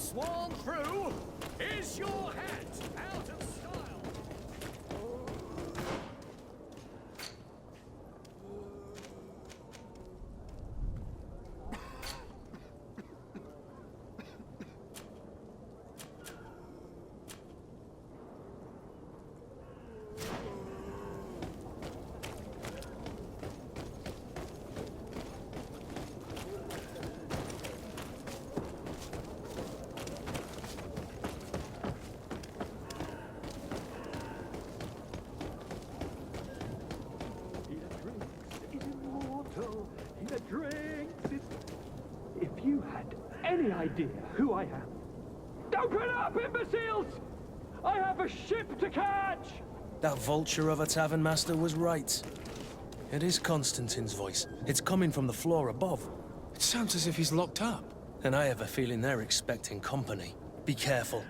sworn through. Is your hat out of style? If you had any idea who I am... Open up, imbeciles! I have a ship to catch! That vulture of a tavern master was right. It is Constantine's voice. It's coming from the floor above. It sounds as if he's locked up. And I have a feeling they're expecting company. Be careful.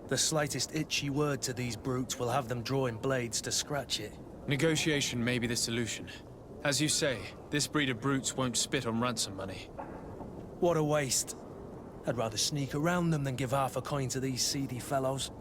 The slightest itchy word to these brutes will have them drawing blades to scratch it. Negotiation may be the solution. As you say, this breed of brutes won't spit on ransom money. What a waste. I'd rather sneak around them than give half a coin to these seedy fellows.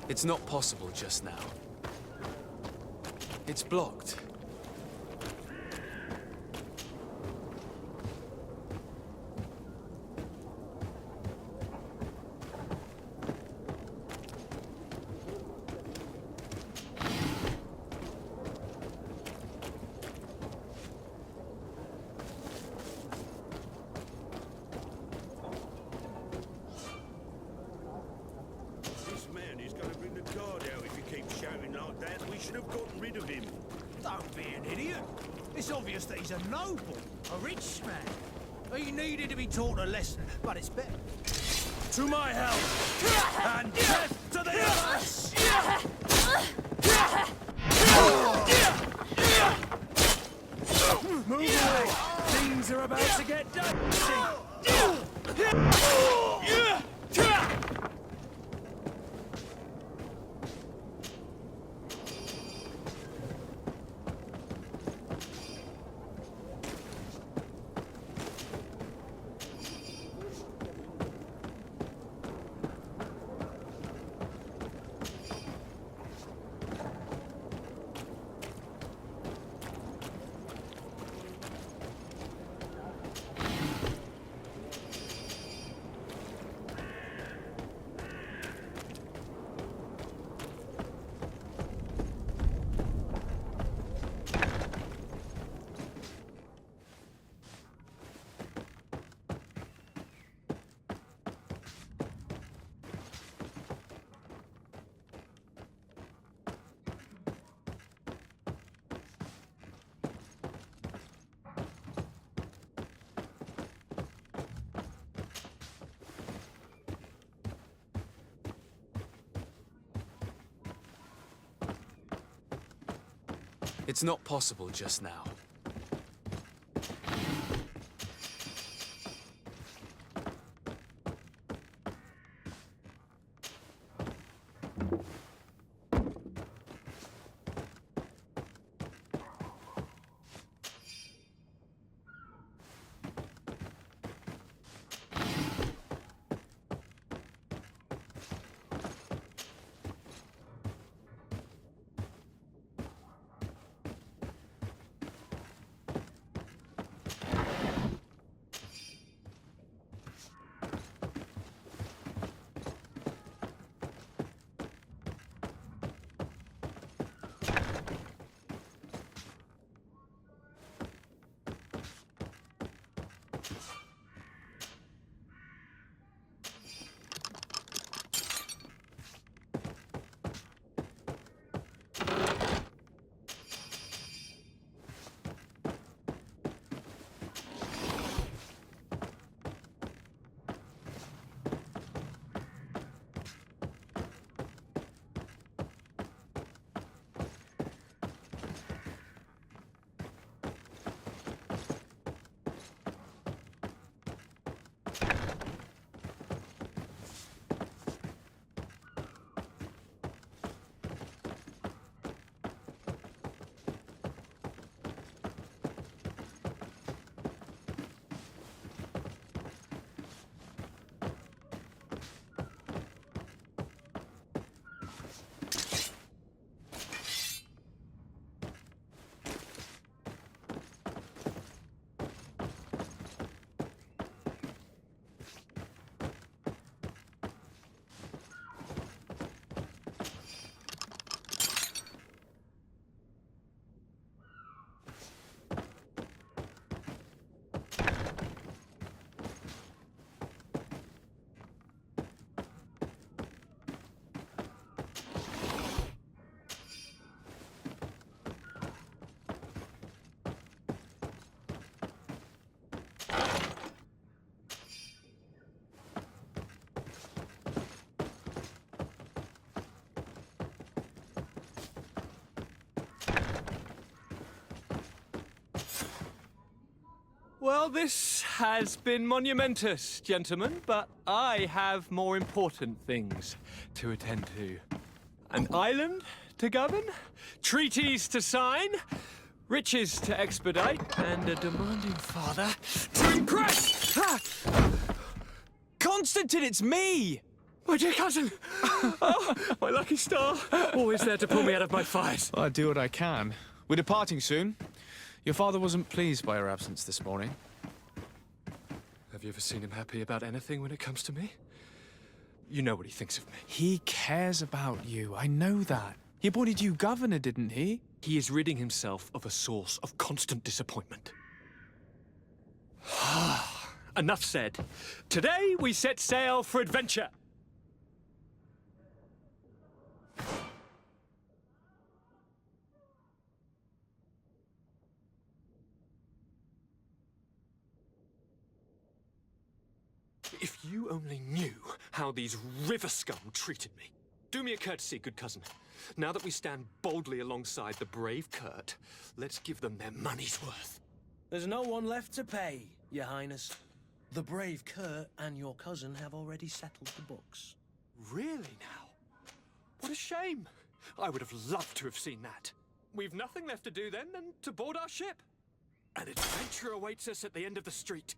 It's not possible just now. It's blocked. Don't be an idiot. It's obvious that he's a noble, a rich man. He needed to be taught a lesson, but it's better. To my help! And death to the others! Move away! Things are about to get dicey! It's not possible just now. Well, this has been monumentous, gentlemen, but I have more important things to attend to. An island to govern, treaties to sign, riches to expedite, and a demanding father to impress! Ha! Constantine, it's me! My dear cousin! Oh, my lucky star! Always there to pull me out of my fires. I do what I can. We're departing soon. Your father wasn't pleased by our absence this morning. Have you ever seen him happy about anything when it comes to me? You know what he thinks of me. He cares about you, I know that. He appointed you governor, didn't he? He is ridding himself of a source of constant disappointment. Enough said. Today we set sail for adventure. If you only knew how these river scum treated me. Do me a courtesy, good cousin. Now that we stand boldly alongside the brave Kurt, let's give them their money's worth. There's no one left to pay, Your Highness. The brave Kurt and your cousin have already settled the books. Really now? What a shame. I would have loved to have seen that. We've nothing left to do then than to board our ship. An adventure awaits us at the end of the street.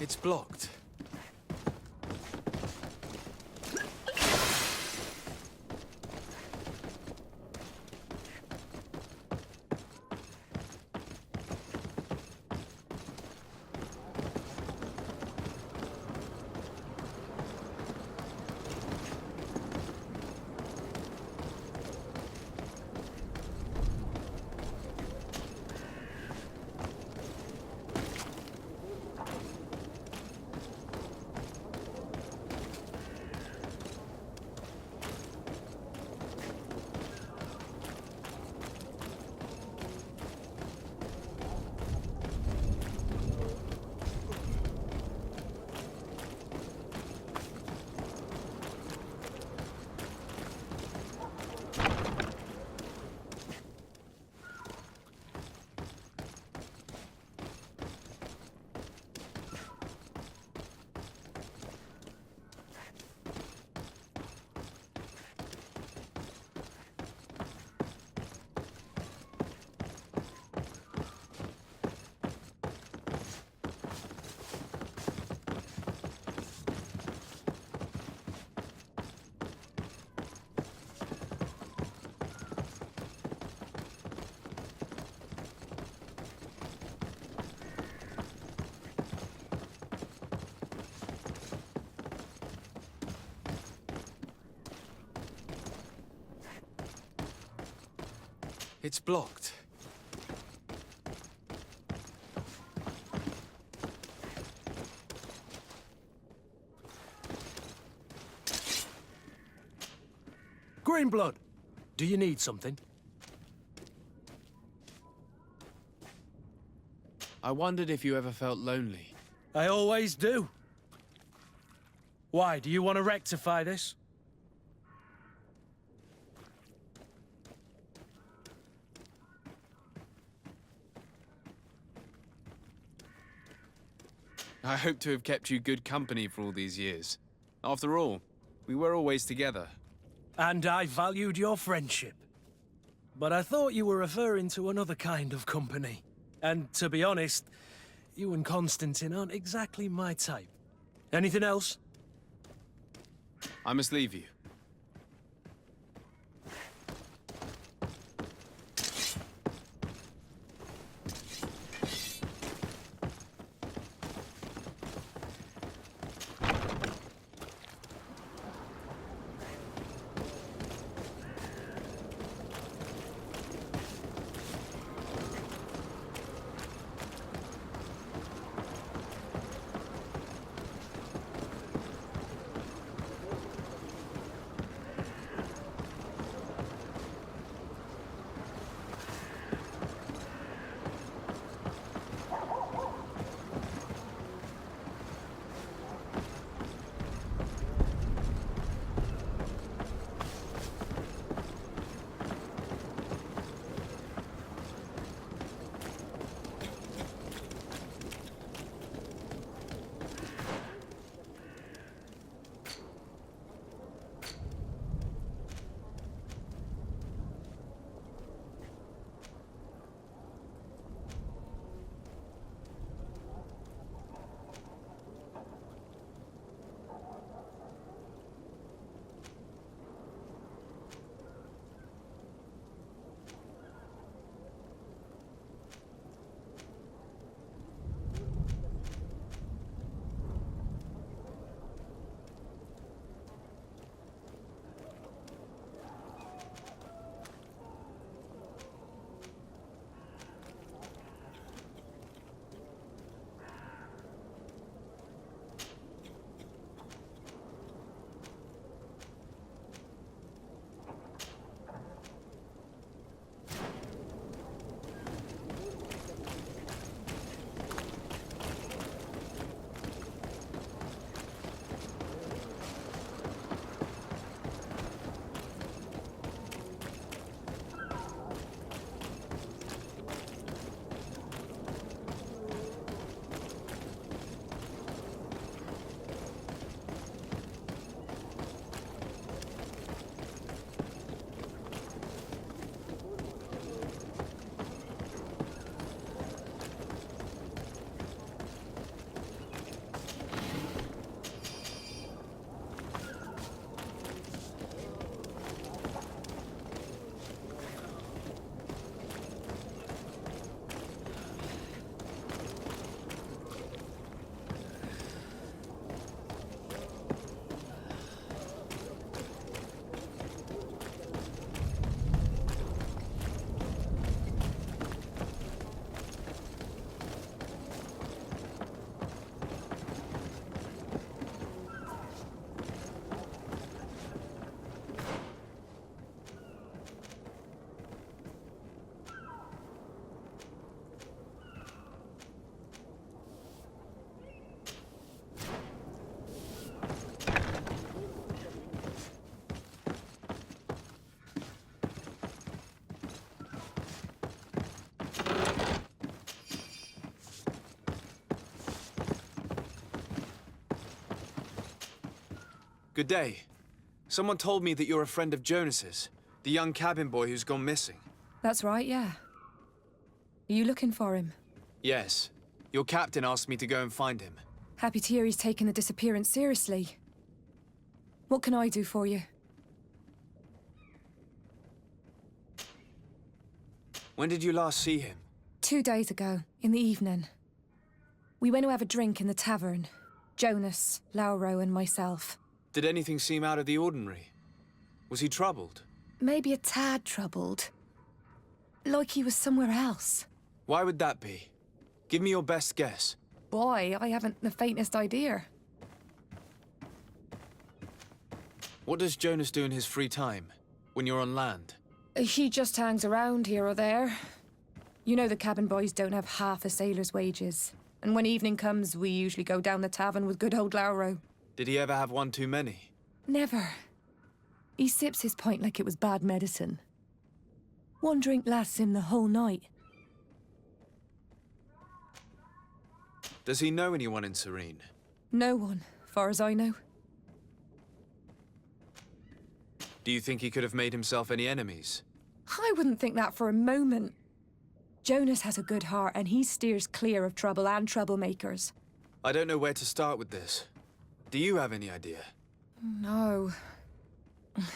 It's blocked. It's blocked. Greenblood, do you need something? I wondered if you ever felt lonely. I always do. Why, do you want to rectify this? I hope to have kept you good company for all these years. After all, we were always together. And I valued your friendship. But I thought you were referring to another kind of company. And to be honest, you and Constantine aren't exactly my type. Anything else? I must leave you. Good day. Someone told me that you're a friend of Jonas's, the young cabin boy who's gone missing. That's right, yeah. Are you looking for him? Yes. Your captain asked me to go and find him. Happy to hear he's taken the disappearance seriously. What can I do for you? When did you last see him? 2 days ago, in the evening. We went to have a drink in the tavern. Jonas, Lauro and myself. Did anything seem out of the ordinary? Was he troubled? Maybe a tad troubled. Like he was somewhere else. Why would that be? Give me your best guess. Boy, I haven't the faintest idea. What does Jonas do in his free time, when you're on land? He just hangs around here or there. You know the cabin boys don't have half a sailor's wages. And when evening comes, we usually go down the tavern with good old Lauro. Did he ever have one too many? Never. He sips his pint like it was bad medicine. One drink lasts him the whole night. Does he know anyone in Serene? No one, far as I know. Do you think he could have made himself any enemies? I wouldn't think that for a moment. Jonas has a good heart and he steers clear of trouble and troublemakers. I don't know where to start with this. Do you have any idea? No.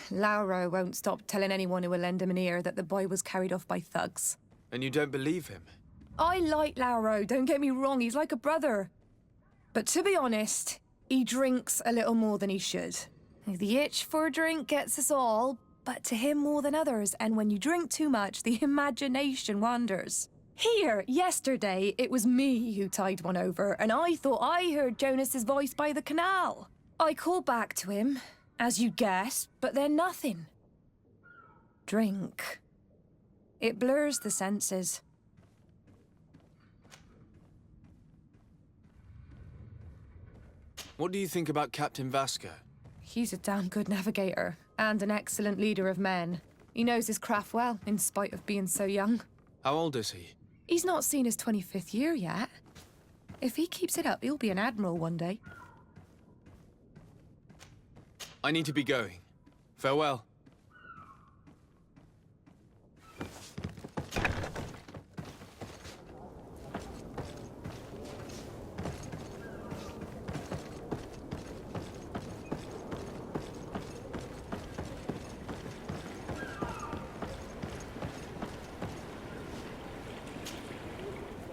Lauro won't stop telling anyone who will lend him an ear that the boy was carried off by thugs. And you don't believe him? I like Lauro, don't get me wrong, he's like a brother. But to be honest, he drinks a little more than he should. The itch for a drink gets us all, but to him more than others, and when you drink too much, the imagination wanders. Here, yesterday, it was me who tied one over, and I thought I heard Jonas's voice by the canal. I called back to him, as you'd guess, but then nothing. Drink. It blurs the senses. What do you think about Captain Vasco? He's a damn good navigator, and an excellent leader of men. He knows his craft well, in spite of being so young. How old is he? He's not seen his 25th year yet. If he keeps it up, he'll be an admiral one day. I need to be going. Farewell.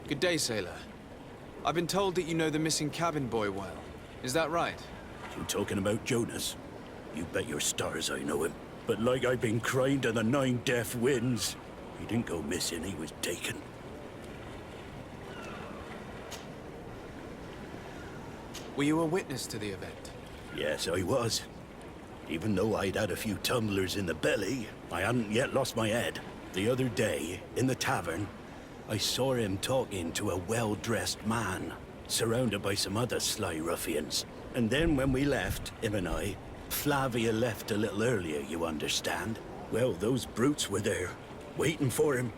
Good day, sailor. I've been told that you know the missing cabin boy well. Is that right? You talking about Jonas? You bet your stars I know him. But like I've been crying to the 9 deaf winds, he didn't go missing, he was taken. Were you a witness to the event? Yes, I was. Even though I'd had a few tumblers in the belly, I hadn't yet lost my head. The other day, in the tavern, I saw him talking to a well-dressed man, surrounded by some other sly ruffians. And then when we left, him and I, Flavia left a little earlier, you understand? Well, those brutes were there, waiting for him.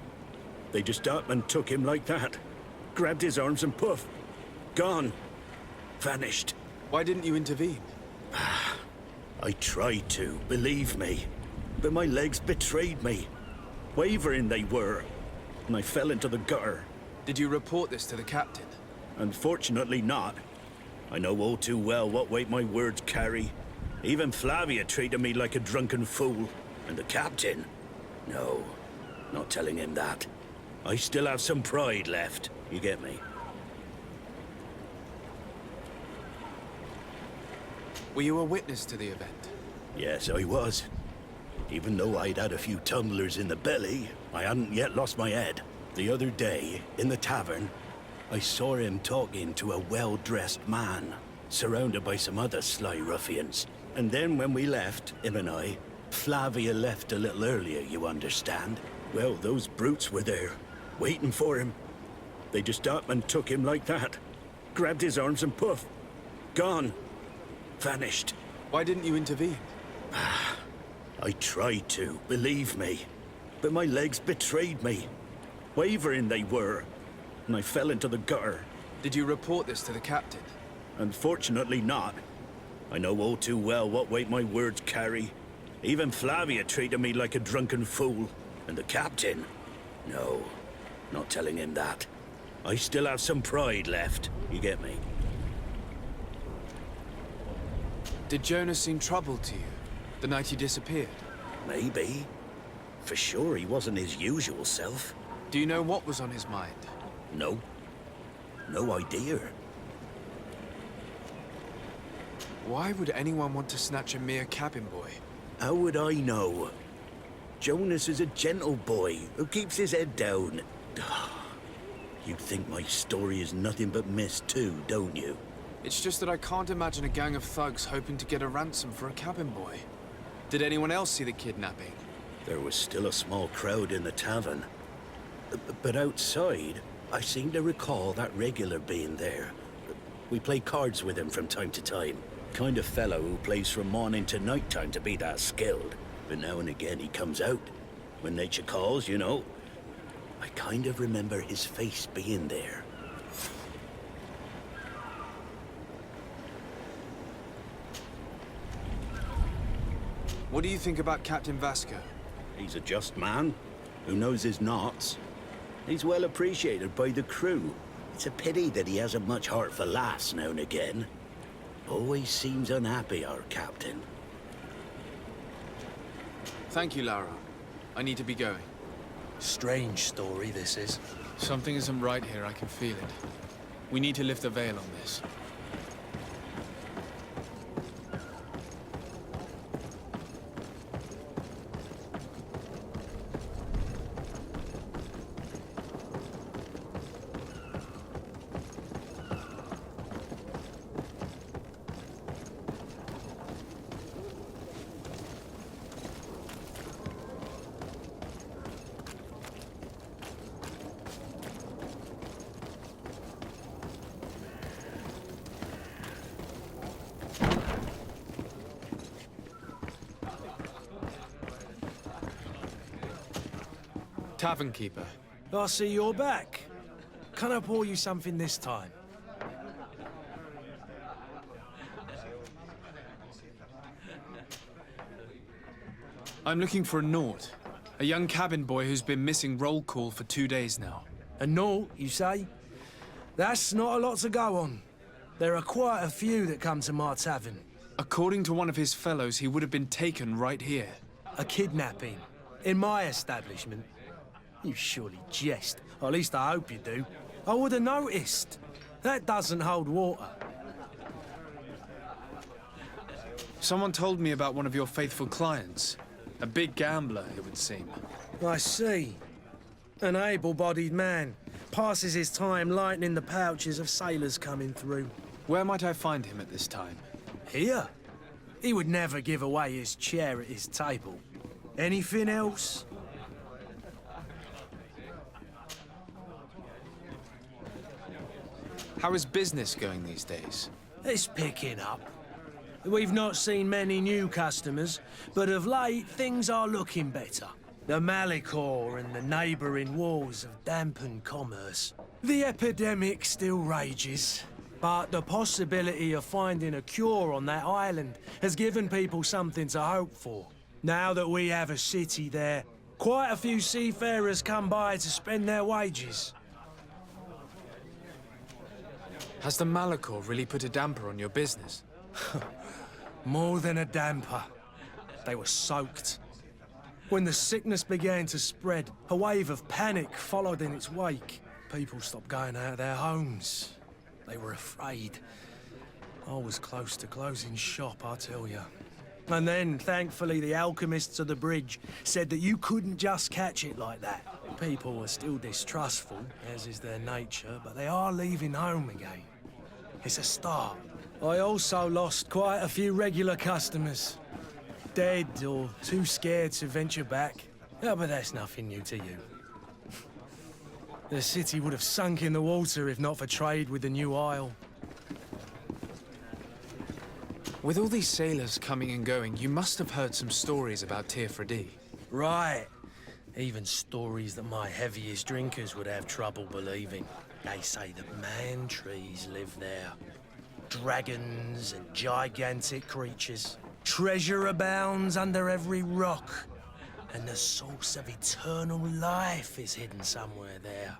They just up and took him like that. Grabbed his arms and poof. Gone. Vanished. Why didn't you intervene? I tried to, believe me. But my legs betrayed me. Wavering they were. And I fell into the gutter. Did you report this to the captain? Unfortunately not. I know all too well what weight my words carry. Even Flavia treated me like a drunken fool. And the captain? No, not telling him that. I still have some pride left, you get me? Were you a witness to the event? Yes, I was. Even though I'd had a few tumblers in the belly, I hadn't yet lost my head. The other day, in the tavern, I saw him talking to a well-dressed man, surrounded by some other sly ruffians. And then when we left, him and I, Flavia left a little earlier, you understand? Well, those brutes were there, waiting for him. They just up and took him like that. Grabbed his arms and poof. Gone. Vanished. Why didn't you intervene? I tried to, believe me. But my legs betrayed me. Wavering they were. And I fell into the gutter. Did you report this to the captain? Unfortunately not. I know all too well what weight my words carry. Even Flavia treated me like a drunken fool. And the captain? No, not telling him that. I still have some pride left, you get me? Did Jonas seem troubled to you the night he disappeared? Maybe. For sure he wasn't his usual self. Do you know what was on his mind? No. No idea. Why would anyone want to snatch a mere cabin boy? How would I know? Jonas is a gentle boy who keeps his head down. You think my story is nothing but mist too, don't you? It's just that I can't imagine a gang of thugs hoping to get a ransom for a cabin boy. Did anyone else see the kidnapping? There was still a small crowd in the tavern. But outside, I seem to recall that regular being there. We play cards with him from time to time. Kind of fellow who plays from morning to night time to be that skilled. But now and again he comes out. When nature calls, you know. I kind of remember his face being there. What do you think about Captain Vasco? He's a just man who knows his knots. He's well appreciated by the crew. It's a pity that he hasn't much heart for laughs now and again. Always seems unhappy, our captain. Thank you, Lara. I need to be going. Strange story, this is. Something isn't right here, I can feel it. We need to lift the veil on this. Tavern keeper. I see you're back. Can I pour you something this time? I'm looking for a Nort. A young cabin boy who's been missing roll call for 2 days now. A Nort, you say? That's not a lot to go on. There are quite a few that come to my tavern. According to one of his fellows, he would have been taken right here. A kidnapping. In my establishment. You surely jest. Or at least I hope you do. I would have noticed. That doesn't hold water. Someone told me about one of your faithful clients. A big gambler, it would seem. I see. An able-bodied man. Passes his time lightening the pouches of sailors coming through. Where might I find him at this time? Here? He would never give away his chair at his table. Anything else? How is business going these days? It's picking up. We've not seen many new customers, but of late, things are looking better. The Malicor and the neighbouring wars have dampened commerce. The epidemic still rages, but the possibility of finding a cure on that island has given people something to hope for. Now that we have a city there, quite a few seafarers come by to spend their wages. Has the Malicor really put a damper on your business? More than a damper. They were soaked. When the sickness began to spread, a wave of panic followed in its wake. People stopped going out of their homes. They were afraid. I was close to closing shop, I tell you. And then, thankfully, the alchemists of the bridge said that you couldn't just catch it like that. People were still distrustful, as is their nature, but they are leaving home again. It's a start. I also lost quite a few regular customers. Dead or too scared to venture back. Yeah, but that's nothing new to you. The city would have sunk in the water if not for trade with the new isle. With all these sailors coming and going, you must have heard some stories about Tirfredi. Right. Even stories that my heaviest drinkers would have trouble believing. They say that man trees live there. Dragons and gigantic creatures. Treasure abounds under every rock. And the source of eternal life is hidden somewhere there.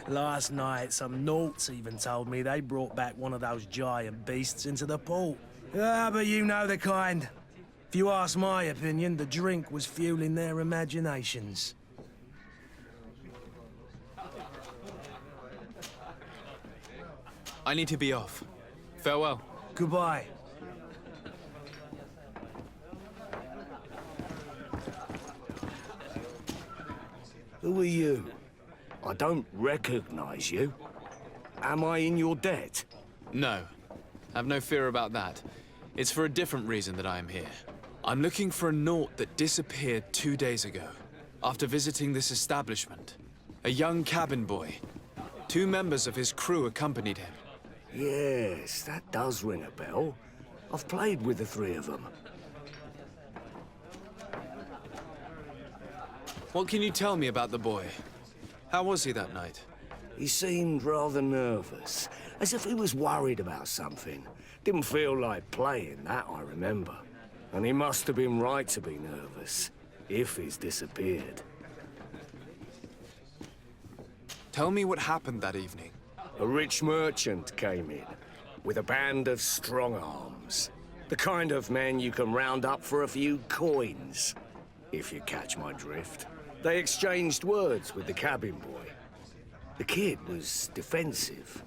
Last night, some Nauts even told me they brought back one of those giant beasts into the port. Ah, but you know the kind. If you ask my opinion, the drink was fueling their imaginations. I need to be off. Farewell. Goodbye. Who are you? I don't recognize you. Am I in your debt? No. Have no fear about that. It's for a different reason that I am here. I'm looking for a Naut that disappeared 2 days ago, after visiting this establishment. A young cabin boy. 2 members of his crew accompanied him. Yes, that does ring a bell. I've played with the 3 of them. What can you tell me about the boy? How was he that night? He seemed rather nervous, as if he was worried about something. Didn't feel like playing, that I remember. And he must have been right to be nervous, if he's disappeared. Tell me what happened that evening. A rich merchant came in, with a band of strong arms. The kind of men you can round up for a few coins, if you catch my drift. They exchanged words with the cabin boy. The kid was defensive,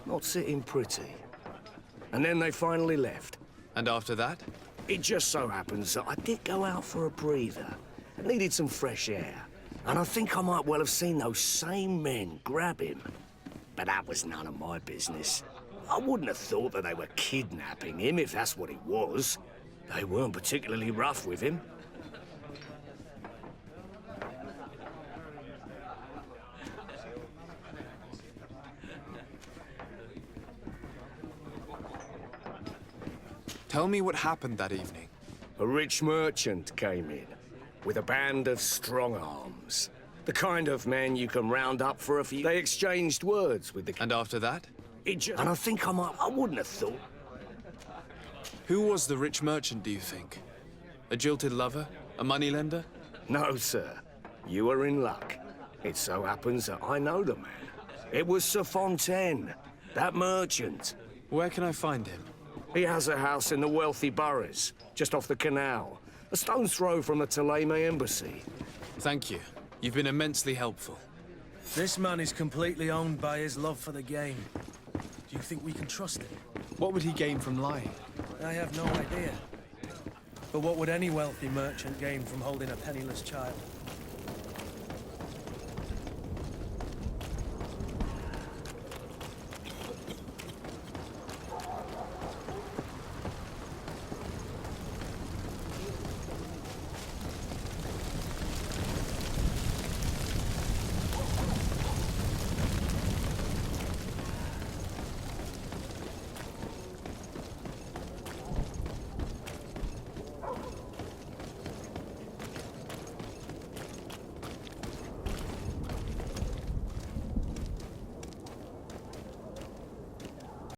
not sitting pretty. And then they finally left. And after that? It just so happens that I did go out for a breather. I needed some fresh air. And I think I might well have seen those same men grab him. But that was none of my business. I wouldn't have thought that they were kidnapping him, if that's what it was. They weren't particularly rough with him. Tell me what happened that evening. A rich merchant came in, with a band of strong arms. The kind of men you can round up for a few... They exchanged words with the... And after that? And I think I wouldn't have thought... Who was the rich merchant, do you think? A jilted lover? A moneylender? No, sir. You are in luck. It so happens that I know the man. It was Sir Fontaine, that merchant. Where can I find him? He has a house in the wealthy boroughs, just off the canal. A stone's throw from the Theleme embassy. Thank you. You've been immensely helpful. This man is completely owned by his love for the game. Do you think we can trust him? What would he gain from lying? I have no idea. But what would any wealthy merchant gain from holding a penniless child?